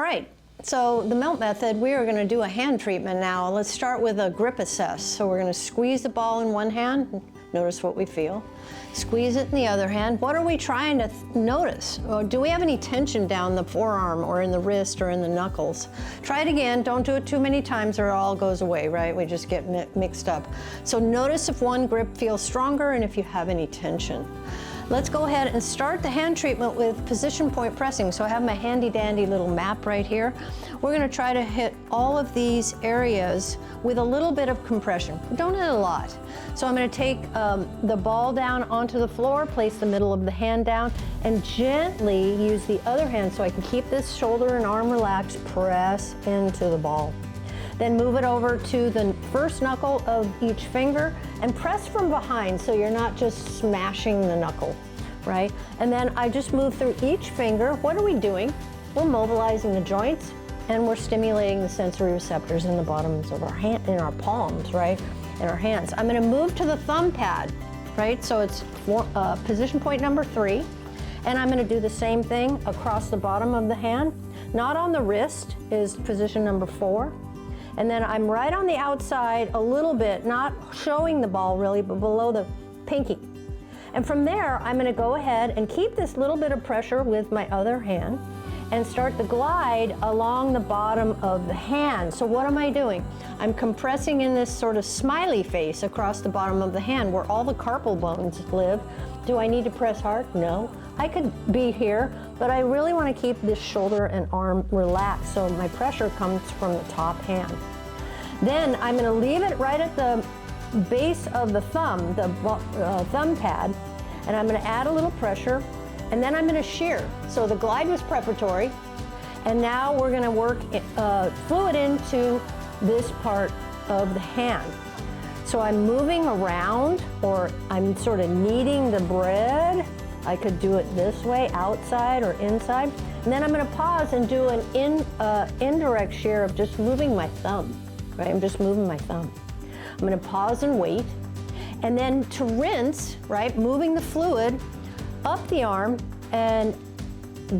All right, so the melt method, we are going to do a hand treatment now. Let's start with a grip assess. So we're going to squeeze the ball in one hand. Notice what we feel. Squeeze it in the other hand. What are we trying to notice? Or do we have any tension down the forearm or in the wrist or in the knuckles? Try it again. Don't do it too many times or it all goes away, right? We just get mixed up. So notice if one grip feels stronger and if you have any tension. Let's go ahead and start the hand treatment with position point pressing. So I have my handy dandy little map right here. We're going to try to hit all of these areas with a little bit of compression. Don't hit a lot. So I'm going to take the ball down onto the floor, place the middle of the hand down, and gently use the other hand so I can keep this shoulder and arm relaxed, press into the ball. Then move it over to the first knuckle of each finger and press from behind so you're not just smashing the knuckle, right? And then I just move through each finger. What are we doing? We're mobilizing the joints and we're stimulating the sensory receptors in the bottoms of our hand, in our palms, right? In our hands. I'm going to move to the thumb pad, right? So it's position point number 3. And I'm going to do the same thing across the bottom of the hand. Not on the wrist is position number 4. And then I'm right on the outside a little bit, not showing the ball really, but below the pinky. And from there, I'm going to go ahead and keep this little bit of pressure with my other hand and start the glide along the bottom of the hand. So what am I doing? I'm compressing in this sort of smiley face across the bottom of the hand where all the carpal bones live. Do I need to press hard? No. I could be here, but I really want to keep this shoulder and arm relaxed so my pressure comes from the top hand. Then I'm going to leave it right at the base of the thumb, the thumb pad, and I'm going to add a little pressure, and then I'm going to shear. So the glide was preparatory, and now we're going to work fluid into this part of the hand. So I'm moving around, or I'm sort of kneading the bread. I could do it this way, outside or inside. And then I'm going to pause and do an indirect shear of just moving my thumb. Right? I'm just moving my thumb. I'm going to pause and wait. And then to rinse, right, moving the fluid up the arm and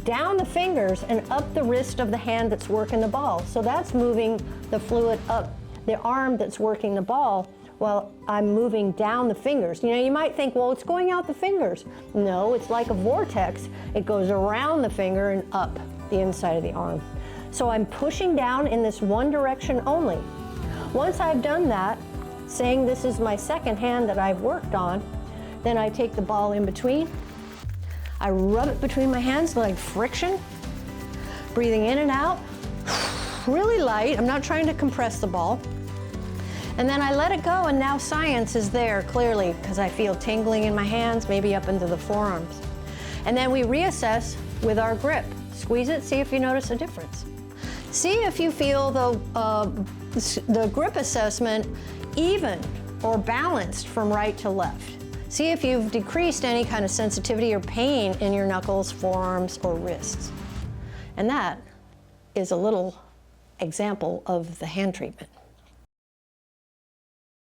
down the fingers and up the wrist of the hand that's working the ball. So that's moving the fluid up the arm that's working the ball while I'm moving down the fingers. You know, you might think, well, it's going out the fingers. No, it's like a vortex. It goes around the finger and up the inside of the arm. So I'm pushing down in this one direction only. Once I've done that, saying this is my second hand that I've worked on, then I take the ball in between. I rub it between my hands like friction, breathing in and out, really light. I'm not trying to compress the ball. And then I let it go, and now science is there clearly because I feel tingling in my hands, maybe up into the forearms. And then we reassess with our grip. Squeeze it, see if you notice a difference. See if you feel the grip assessment even or balanced from right to left. See if you've decreased any kind of sensitivity or pain in your knuckles, forearms, or wrists. And that is a little example of the hand treatment.